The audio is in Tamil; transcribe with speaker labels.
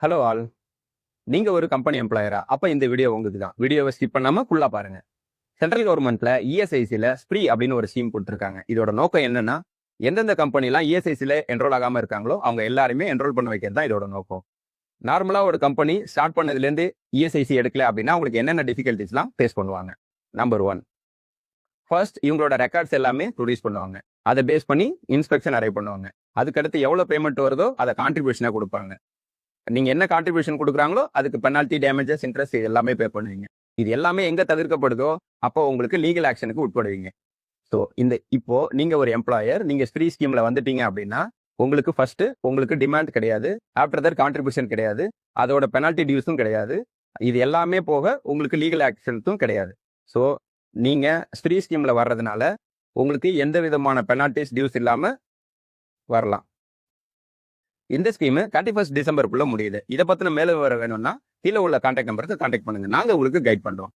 Speaker 1: Hello all. நீங்க ஒரு கம்பெனி எம்ப்ளாயரா? அப்ப இந்த வீடியோ உங்களுக்கு தான். வீடியோவை ஸ்கிப் பண்ணாம ஃபுல்லா பாருங்க. சென்ட்ரல் கவர்மெண்ட்ல இஎஸ்ஐசில ஸ்ப்ரீ அப்படின்னு ஒரு ஸ்கீம் கொடுத்துருக்காங்க. இதோட நோக்கம் என்னன்னா, எந்தெந்த கம்பெனிலாம் இஎஸ்ஐசில என்ரோல் ஆகாம இருக்காங்களோ, அவங்க எல்லாருமே என்ரோல் பண்ண வைக்கிறது தான் இதோட நோக்கம். நார்மலா ஒரு கம்பெனி ஸ்டார்ட் பண்ணதுலேருந்து இஎஸ்ஐசி எடுக்கல அப்படின்னா, அவங்களுக்கு என்னென்ன டிஃபிகல்டிஸ்லாம் ஃபேஸ் பண்ணுவாங்க. நம்பர் 1, ஃபர்ஸ்ட் இவங்களோட ரெக்கார்ட்ஸ் எல்லாமே ப்ரொடியூஸ் பண்ணுவாங்க. அதை பேஸ் பண்ணி இன்ஸ்பெக்ஷன் அரைவ் பண்ணுவாங்க. அதுக்கடுத்து எவ்வளோ பேமெண்ட் வருதோ அதை கான்ட்ரிபியூஷனாக கொடுப்பாங்க. நீங்க என்ன கான்ட்ரிபியூஷன் கொடுக்குறாங்களோ அதுக்கு பெனால்டி, டேமேஜஸ், இன்ட்ரெஸ்ட் இது எல்லாமே பே பண்ணுவீங்க. இது எல்லாமே எங்க தவிர்க்கப்படுதோ அப்போ உங்களுக்கு லீகல் ஆக்ஷனுக்கு உட்படுவீங்க. ஸோ இப்போ நீங்க ஒரு எம்ப்ளாயர், நீங்க ஃப்ரீ ஸ்கீம்ல வந்துட்டீங்க அப்படின்னா உங்களுக்கு ஃபர்ஸ்ட் உங்களுக்கு டிமாண்ட் கிடையாது. ஆஃப்டர் தட் கான்ட்ரிபியூஷன் கிடையாது. அதோட பெனால்டி டியூஸும் கிடையாது. இது எல்லாமே போக உங்களுக்கு லீகல் ஆக்ஷன்ஸும் கிடையாது. ஸோ நீங்க ஃப்ரீ ஸ்கீம்ல வர்றதுனால உங்களுக்கு எந்த விதமான பெனால்டிஸ், டியூஸ் இல்லாம வரலாம். இந்த ஸ்கீம் 31 டிசம்பருக்குள்ள முடியுது. இதை பத்தின மேலும் விவரம் வேணும்னா கீழே உள்ள கான்டாக்ட் நம்பருக்கு கான்டாக்ட் பண்ணுங்க. நாங்க உங்களுக்கு கைட் பண்றோம்.